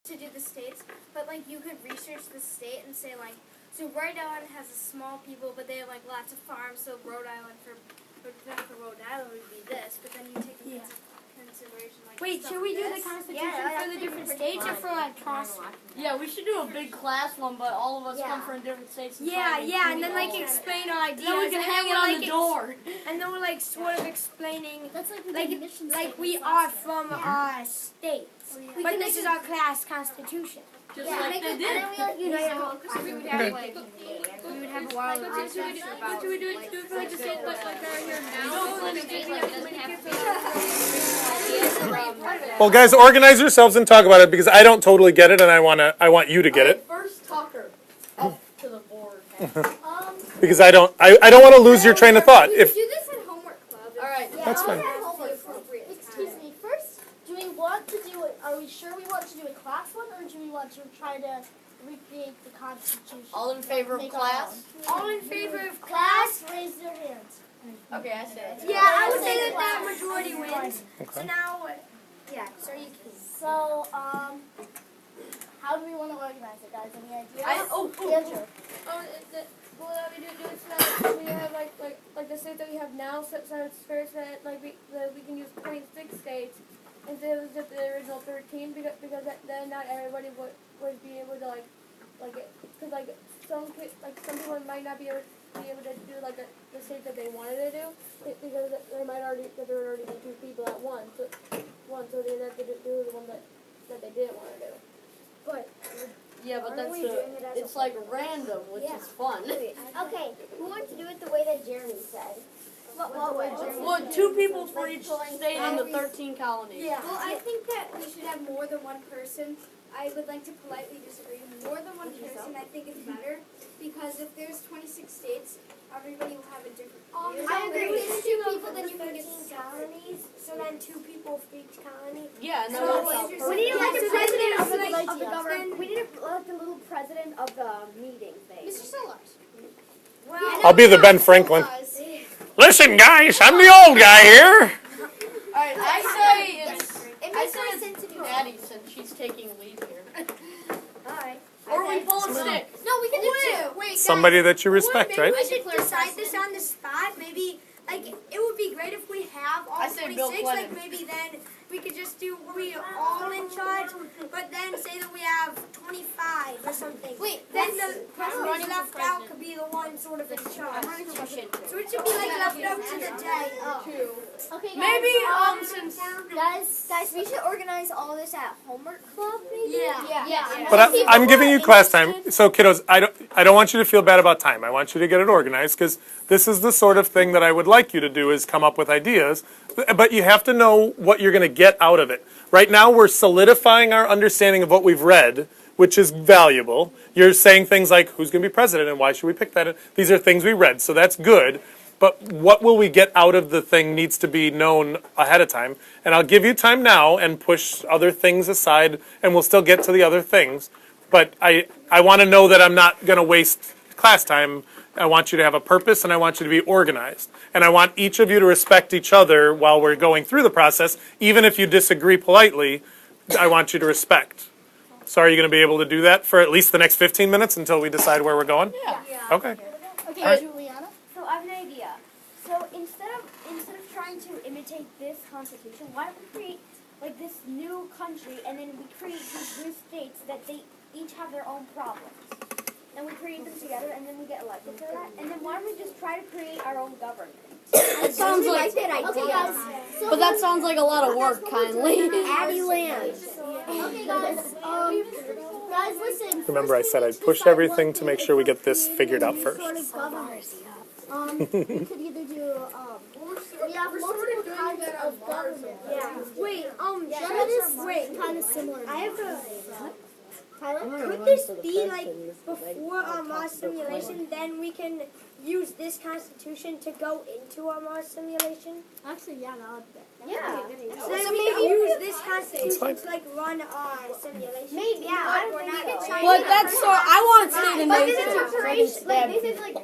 to do the states, but like you could research the state and say like, so Rhode Island has a small people, but they have like lots of farms. So Rhode Island for Rhode Island would be this, but then you take into consideration like. Wait, should we do the Constitution for the different states or for like cross? Yeah, we should do a big class one, but all of us come from different states. And And then like explain our ideas. Then we can hang it on the door. And then we're like sort of explaining, That's like we are from our states, but this is our class constitution. Just like they did. We would have like we would have a lot of research about. Should we do it for like the states like are here now? Well, guys, organize yourselves and talk about it because I don't totally get it, and I want you to get it. First talker up to the board. Because I don't want to lose your train of thought. We If could do this in homework club. All right. That's fine. Excuse me. First, do we want to do it? Are we sure we want to do a class one, or do we want to try to recreate the Constitution? All in favor of Make our class? All in favor of Class, raise your hands. Okay, I say that. Yeah, I would say that majority wins. So now, so you can. So, how do we want to organize it, guys? Any ideas? Andrew. Well, that we do it so that we have like the states that we have now. So it's first that we can use 26 states instead of just the original 13 because then not everybody would be able to because some people might not be able to do the state that they wanted to do because there would already be two people at once. So they'd have to do the one that they didn't want to do. But Yeah, but it's like random, which is fun. Okay, who wants to do it the way that Jeremy said? What way? Well, 2 people for each state in the 13 colonies. Yeah. Well, I think that we should have more than one person. I would like to politely disagree. More than one person, I think, is better because if there's 26 states, everybody will have a different view. I agree. If there's 2 people, then you can get colonies. So then 2 people for each colony. Yeah, no, We need like the president of the government. We need like the little president of the meeting thing. Mr. Sellers. I'll be the Ben Franklin. Listen, guys, I'm the old guy here. Alright, I say it's Addie since she's taking lead here. Alright. Or we pull a stick. No, we can do two. Wait, Somebody that you respect, right? we should decide this on the spot. Maybe, like, it would be great if we have all I say Bill 26. Clinton. Like, maybe then we could just do we all in charge, but then say that we have 25 or something. Wait, then the person who's left out could be the one sort of in charge. So it should be like left up to the day. Okay, guys. Maybe, since... Guys, we should organize all this at homework club, maybe? Yeah. But I'm giving you class time. So, kiddos, I don't want you to feel bad about time. I want you to get it organized because this is the sort of thing that I would like you to do is come up with ideas. But you have to know what you're going to get out of it. Right now, we're solidifying our understanding of what we've read, which is valuable. You're saying things like, who's going to be president and why should we pick that? These are things we read, so that's good. But what will we get out of the thing needs to be known ahead of time. And I'll give you time now and push other things aside, and we'll still get to the other things. But I want to know that I'm not going to waste class time. I want you to have a purpose, and I want you to be organized. And I want each of you to respect each other while we're going through the process. Even if you disagree politely, I want you to respect. So are you going to be able to do that for at least the next 15 minutes until we decide where we're going? Yeah. Okay. Okay, Alright. Juliana. So I have an idea. So instead of trying to imitate this constitution, why don't we create like this new country and then we create these new states that they each have their own problems. And we create them together and then we get elected for that. And then why don't we just try to create our own government? It sounds like... Okay, guys. So But that sounds like a lot of work, kindly. Addie Land. Okay, guys. Guys, listen. Remember, I said I'd push everything to make sure we get this figured out first. Sort of government. We could either do we have multiple kinds of government. Yeah. Wait, Wait, kind of similar. I have a Tyler. Could this be like before our Mars simulation? Then we can use this constitution to go into our Mars simulation. Actually, yeah, that would be good. Yeah. So then we can use this constitution to like run our simulation. Maybe. Yeah. I don't think we can try. But that's so... I want to stay in But this is nature. preparation. Like this is like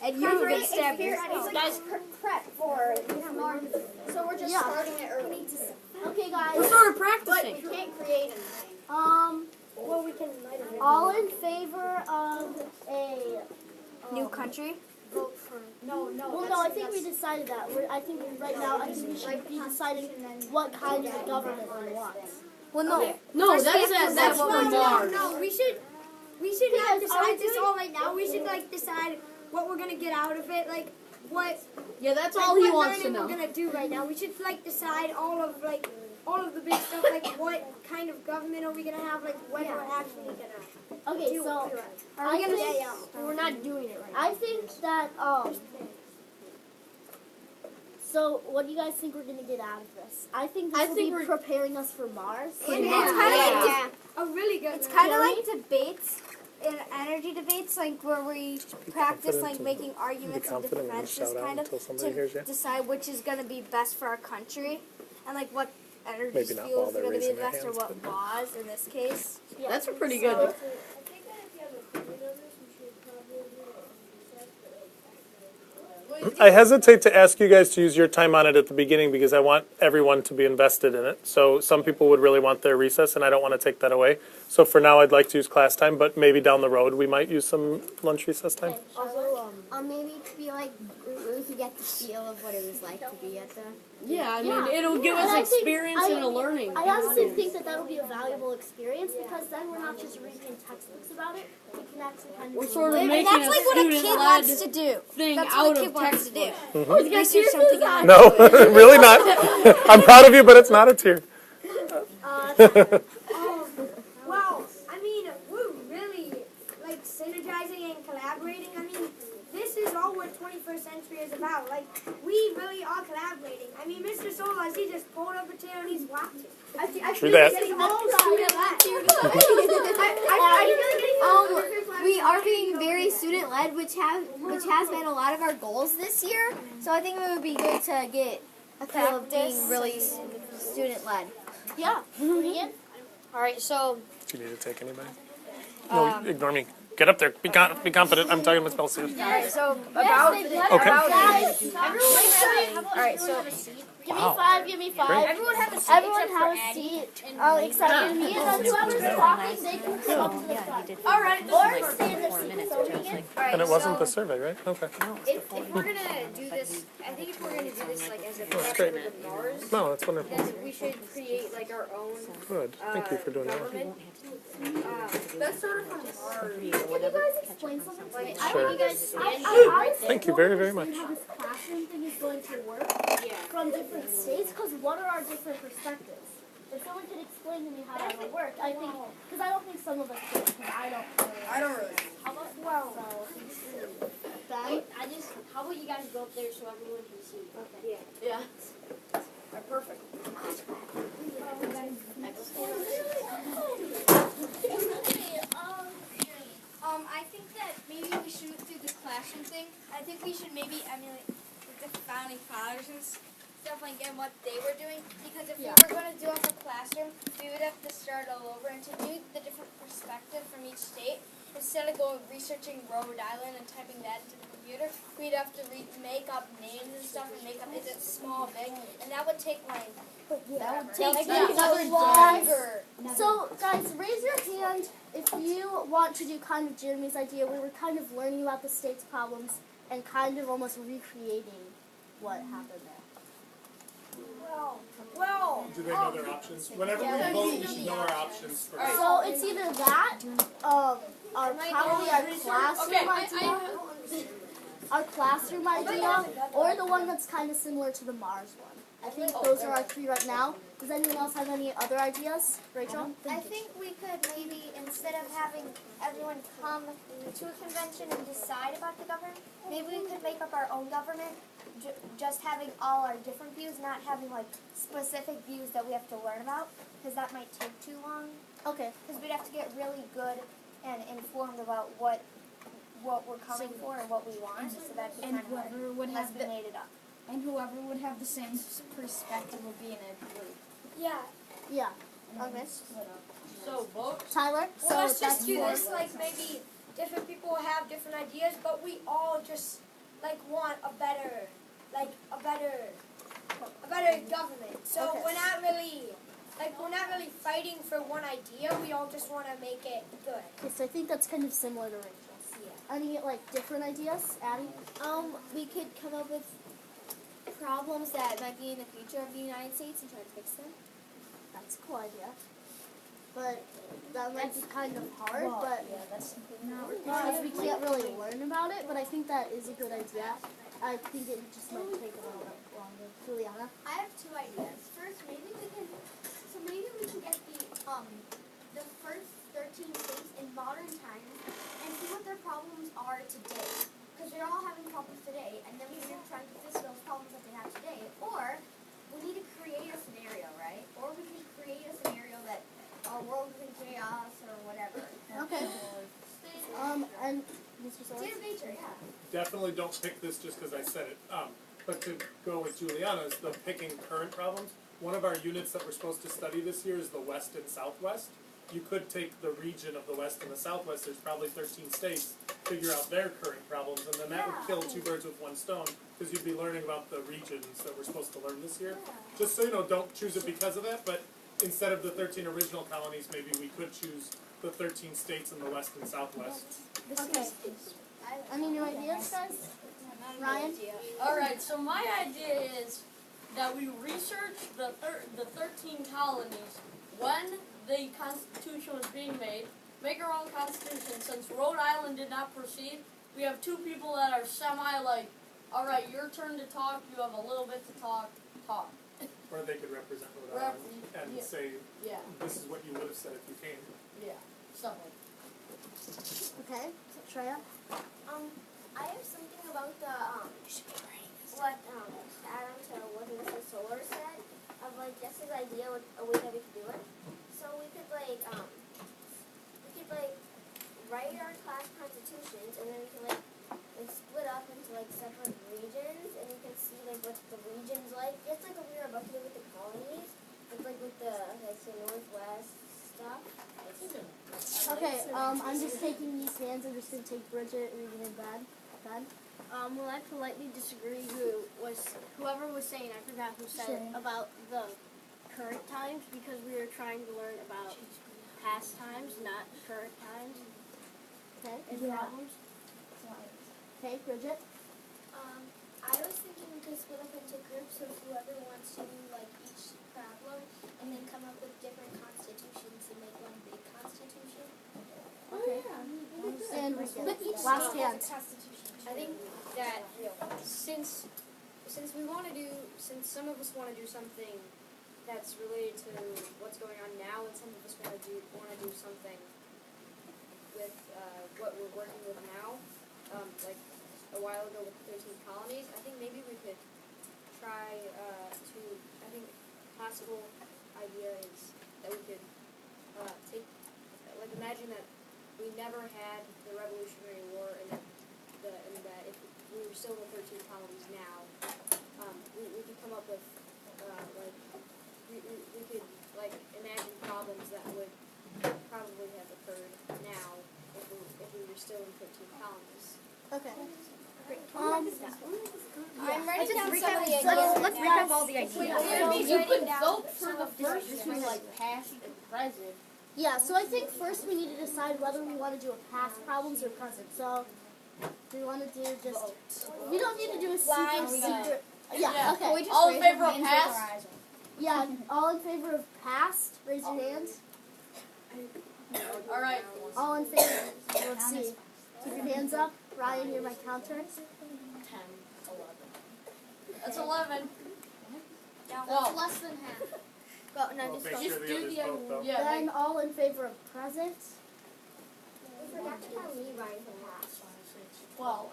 And you would stab it's guys prep for Mars. So we're just starting it early. Okay, guys. We're sort of practicing. But we can't create anything. All in favor of a New country? vote for? No. Well, no, I think we decided that. I think right now, I think we should be deciding what kind of government we want. Well, no. No, that's for Mars. No, we should not decide this all right now. We should like decide what we're gonna get out of it, like what. Yeah, that's Like, all he what wants to learning know. we're gonna do right now. We should like decide all of the big stuff, like what kind of government are we gonna have, like when we're actually gonna. Okay, do so it. are we gonna? We're not doing it right now. I think that So, what do you guys think we're gonna get out of this? I think this will be preparing us for Mars. It's kind of like a really good. It's kind of like debates, energy debates, like where we practice confident like and making arguments and confident and defenses, shout out kind of, until somebody hears you. to decide which is going to be best for our country, and like what energy Maybe not while fuels are they're going to be raising the their best, or hands, what laws in this case. Yeah. That's a pretty good. I think that if you have a opinion on this, we should probably do it. I hesitate to ask you guys to use your time on it at the beginning because I want everyone to be invested in it. So some people would really want their recess, and I don't want to take that away. So for now, I'd like to use class time, but maybe down the road we might use some lunch recess time. Also, Maybe to be like we could get the feel of what it was like to be at the. Yeah, I mean, it'll give us And I think- experience and a learning. I honestly think that that'll be a valuable experience because then we're not just reading in textbooks about it. We can actually kind of. We're sort of And making that's a like what a kid wants to student-led do. thing That's out what a kid of wants to do. textbooks. Research something out. No, really not. I'm proud of you, but it's not a tear. Well, I mean, we're really like synergizing and collaborating. I mean, this is all what 21st century is about. Like, we really are collaborating. I mean, Mr. Solas, he just pulled up a chair and he's watching. True that. We are being very student led, which has been a lot of our goals this year. So I think it would be good to get a feel of being really student led. Yeah. All right, so Do you need to take anybody? No, ignore me. Get up there. Be confident. I'm talking with Celsius. all right, so about Okay. all right, so Give me five. Everyone have a seat. Everyone have a seat. Oh, except for me. And then whoever's talking, they can come up to the front. all right. Or stay in their seat. So we can. And it wasn't the survey, right? Okay. If we're gonna do this, I think if we're gonna do this like as a That's project great. with Mars, No, that's wonderful. then we should create like our own Good. Thank you for doing that. government. That's sort of from Mars. Can you guys explain something to me? I Sure. don't you guys I Thank you very, very much. how this classroom thing is going to work from different states, because what are our different perspectives? If someone could explain to me how that would work, I think, because I don't think some of us do, because I don't really. How about, Ben? how about you guys go up there so everyone can see? Okay. Yeah. Perfect. I think that maybe we should do the classroom thing. I think we should maybe emulate the founding fathers and stuff like and what they were doing. Because if we were going to do it for classroom, we would have to start all over and to do the different perspective from each state. Instead of going researching Rhode Island and typing that into the computer, we'd have to make up names and stuff and make up is it small, big, and that would take like That would take another longer. So, guys, raise your hand if you want to do kind of Jeremy's idea. We were kind of learning about the state's problems and kind of almost recreating what happened there. Well, Do they know their options? Whenever we vote, we should know our options first. So it's either that, probably our classroom idea, or the one that's kind of similar to the Mars one. I think those are our three right now. Does anyone else have any other ideas? Rachel? I think we could maybe, instead of having everyone come to a convention and decide about the government, maybe we could make up our own government, just having all our different views, not having like specific views that we have to learn about, because that might take too long. Okay. Because we'd have to get really good and informed about what we're coming for and what we want, so that we kind of whoever would have estimate it up. and whoever would have the same perspective would be in a group. yeah. Yeah. Okay. So vote. Tyler? Well, So let's just that's do for- this, like, maybe different people have different ideas, but we all just, like, want a better government. So Okay. we're not really like we're not really fighting for one idea. We all just want to make it good. Okay, so I think that's kind of similar to Rachel's. Yeah. Any like different ideas, Addie? We could come up with problems that might be in the future of the United States and try to fix them. That's a cool idea. But that might be kind of hard, but because we can't really learn about it, but I think that is a good idea. I think it just might take a little bit longer. Juliana? I have two ideas. First, maybe we can get the first 13 states in modern times and see what their problems are today. Because they're all having problems today, and then we can try to fix those problems that they have today. Or we need to create a scenario, right? Or we can create a scenario that our world is in chaos or whatever. Okay. And Mr. Solis? Data nature, yeah. Definitely don't pick this just because I said it. But to go with Juliana's, the picking current problems, one of our units that we're supposed to study this year is the West and Southwest. You could take the region of the West and the Southwest, there's probably 13 states, figure out their current problems, and then that would kill two birds with one stone, because you'd be learning about the regions that we're supposed to learn this year. Just so you know, don't choose it because of that, but instead of the 13 original colonies, maybe we could choose the 13 states in the West and Southwest. Okay. Any new ideas, guys? Ryan? Alright, so my idea is that we research the 13 colonies when the Constitution was being made, make our own Constitution. Since Rhode Island did not proceed, we have two people that are semi-like, alright, your turn to talk, you have a little bit to talk. Or they could represent Rhode Island and say, Yeah, this is what you would have said if you came. yeah, stuff like that. Okay. So, Shreya? I have something about the what Adam to what Mr. Solar said of like just his idea with a way that we could do it. So we could write our class constitutions, and then we can like split up into like separate regions, and you can see like what the regions like. Just like what we were about to do with the colonies, like with the Northwest stuff. Okay, I'm just taking these hands. I'm just going to take Bridget, Regan, and Ben. Well, I politely disagree. Whoever was saying, I forgot who said it, about the current times, because we were trying to learn about past times, not current times Okay. and problems. Okay, Bridget? I was thinking we could split up into groups of whoever wants to do like each problem, and then come up with different constitutions and make one big constitution. Okay. And Regan. Last hand. I think that since some of us want to do something that's related to what's going on now, and some of us want to do something with what we're working with now, like a while ago with the 13 colonies, I think maybe we could try to. I think a possible idea is that we could imagine that we never had the Revolutionary War, and that if we were still in the 13 colonies now, we could come up with we could imagine problems that would probably have occurred now if we were still in 13 colonies. Okay. I'm writing down some of the ideas. Let's recap all the ideas. You could vote for the first two, like past and present. Yeah, so I think first we need to decide whether we want to do a past problems or present. So, do we want to do just... We don't need to do a secret. Yeah, okay. All in favor of past? Yeah, all in favor of past, raise your hands. Alright. All in favor, let's see. Keep your hands up. Ryan, you're my counter. 10, 11. That's 11. That's less than half. Well, no, Well, just make go. sure the others vote though. Yeah, Then all in favor of present. We forgot to tell me Ryan from last. 12.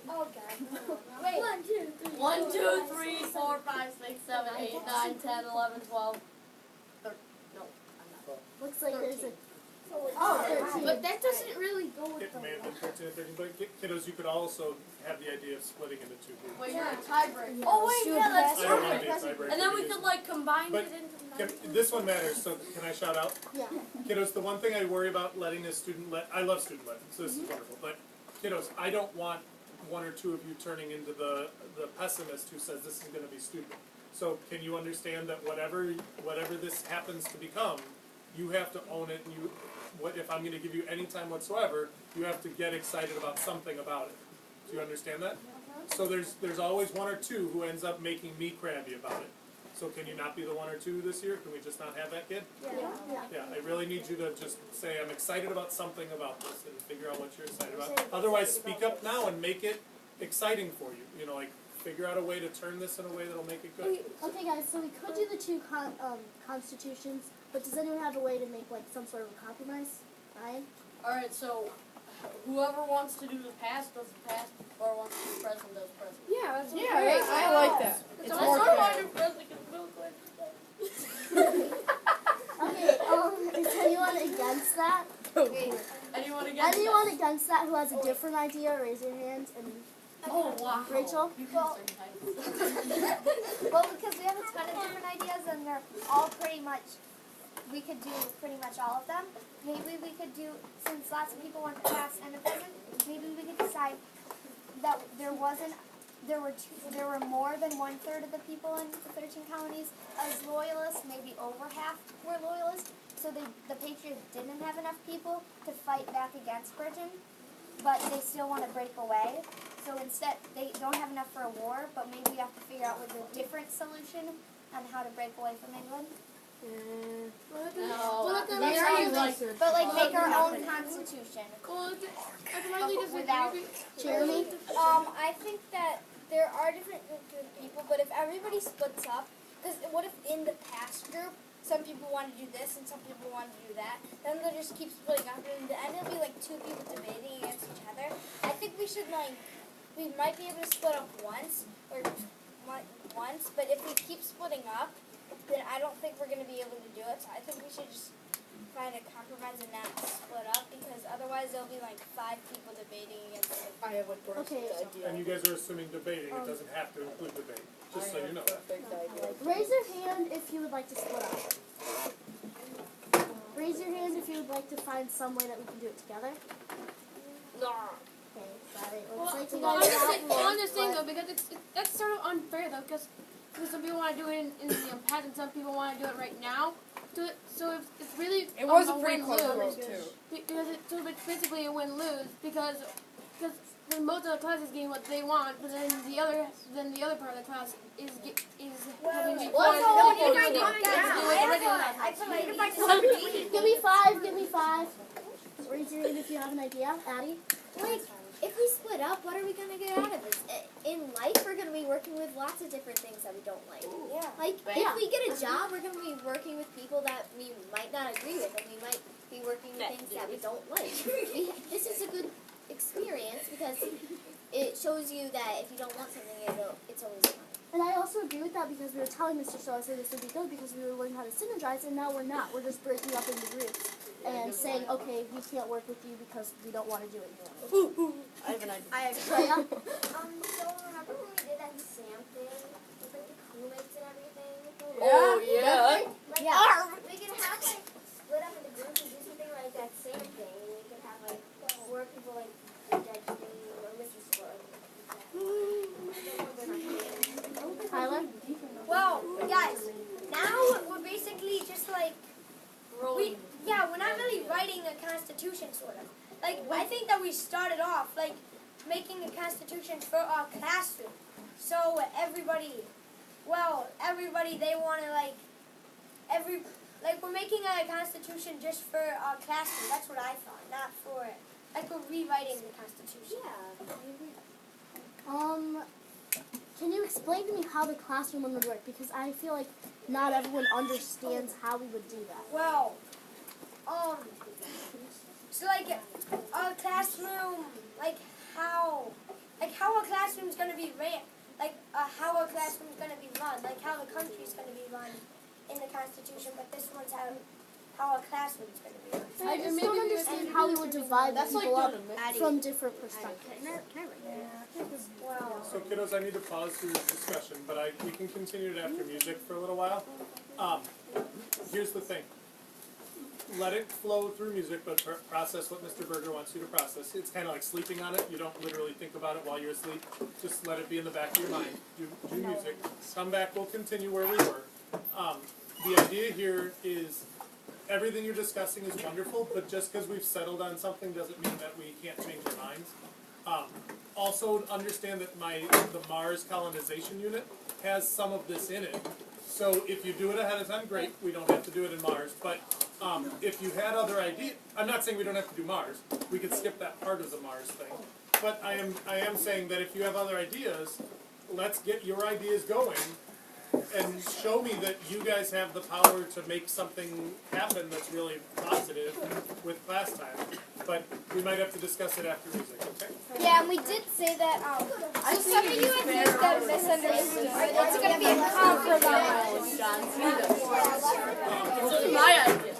Oh God. Wait. 1, 2, 3. 1, 2, 3, 4, 5, 6, 7, 8, 9, 10, 11, 12. No, I'm not. Looks like there's a... 13. But that doesn't really go with It the may have been 13 or 13, but kiddos, you could also have the idea of splitting into two groups. Wait, you're a tiebreaker. Oh, wait, yeah, that's I don't want to true. be a tiebreaker. And then we because- could, like, combine But it into... This one matters, so can I shout out? Yeah. Kiddos, the one thing I worry about letting a student I love student led, so this is wonderful, but kiddos, I don't want one or two of you turning into the pessimist who says this is going to be stupid. So can you understand that whatever this happens to become, you have to own it, and if I'm gonna give you any time whatsoever, you have to get excited about something about it. Do you understand that? So there's always one or two who ends up making me crabby about it. So can you not be the one or two this year? Can we just not have that kid? Yeah, I really need you to just say, I'm excited about something about this, and figure out what you're excited about. Otherwise, speak up now and make it exciting for you. You know, like, figure out a way to turn this in a way that'll make it good. Okay, guys, so we could do the two constitutions, but does anyone have a way to make, like, some sort of a compromise? Ryan? Alright, so whoever wants to do the past does the past, whoever wants to do the present does present. Yeah, that's Yeah, I like that. It's I more sort of fair. want to do present because Bill Clinton. Okay, is anyone against that? Anyone against Anyone that? against that who has a different idea, raise your hand. And Oh, wow. Rachel? You can Well- say titles. Well, because we have a ton of different ideas and they're all pretty much, we could do pretty much all of them. Maybe we could do, since lots of people want the past and the present, maybe we could decide that there were more than 1/3 of the people in the 13 colonies as loyalists, maybe over half were loyalists. So the Patriots didn't have enough people to fight back against Britain, but they still want to break away. So instead, they don't have enough for a war, but maybe we have to figure out with a different solution on how to break away from England. But like make our own constitution. Without Jeremy? I think that there are different people, but if everybody splits up, because what if in the past group, some people want to do this and some people want to do that, then they'll just keep splitting up, and in the end it'll be like two people debating against each other. I think we should we might be able to split up once, but if we keep splitting up, then I don't think we're going to be able to do it, so I think we should just find a compromise and not split up, because otherwise there'll be like 5 people debating against it. I have a Okay. And you guys are assuming debating, it doesn't have to include debate, just so you know that. Raise your hand if you would like to split up. Raise your hand if you would like to find some way that we can do it together. Okay, got it. Looks like you guys are out Well, one, I'm just saying but- though, because that's sort of unfair though, because some people want to do it in the past and some people want to do it right now. So if it's really It was a win-lose, pretty close vote too. because it's basically a win-lose because when most of the class is getting what they want, but then the other part of the class is having to Give me five. Give me 5. Raise your hand if you have an idea, Addie. Like, if we split up, what are we going to get out of this? In life, we're going to be working with lots of different things that we don't like. Yeah. Like, if we get a job, we're going to be working with people that we might not agree with, and we might be working with things that we don't like. This is a good experience because it shows you that if you don't want something, it's always fun. And I also agree with that because we were telling Mr. Saucer this would be good because we were learning how to synergize, and now we're not. We're just breaking up into groups and saying, okay, we can't work with you because we don't want to do it anymore. I have an idea. I agree. Freya? So remember when we did that Sam thing with like the crewmates and everything? Oh, yeah. Like, we could have like split up into groups and do something like that Sam thing. And we could have like 4 people like Judge Sting or Mr. Slug. Tyler? Well, guys, now we're basically just like we're not really writing a constitution, sort of. Like, I think that we started off like making a constitution for our classroom. So everybody they want to we're making a constitution just for our classroom. That's what I thought, not for like we're rewriting the constitution. Can you explain to me how the classroom would work? Because I feel like not everyone understands how we would do that. Well, so like our classroom, how our classroom's gonna be ran, how our classroom's gonna be run, like how the country's gonna be run in the Constitution, but this one's how our classroom's gonna be run. I just don't understand how we would divide the people up from different perspectives. Well, So kiddos, I need to pause your discussion, but we can continue it after music for a little while. Here's the thing. let it flow through music, but process what Mr. Berger wants you to process. It's kind of like sleeping on it. You don't literally think about it while you're asleep. Just let it be in the back of your mind. Do music. Come back, we'll continue where we were. The idea here is everything you're discussing is wonderful, but just because we've settled on something doesn't mean that we can't change our minds. Also understand that the Mars colonization unit has some of this in it. So if you do it ahead of time, great. We don't have to do it in Mars. But if you had other ideas, I'm not saying we don't have to do Mars. We could skip that part of the Mars thing. But I am saying that if you have other ideas, let's get your ideas going and show me that you guys have the power to make something happen that's really positive with class time. But we might have to discuss it after music, okay? Yeah, and we did say that, so some of you ideas got misunderstood. It's going to be a compromise. This is my idea.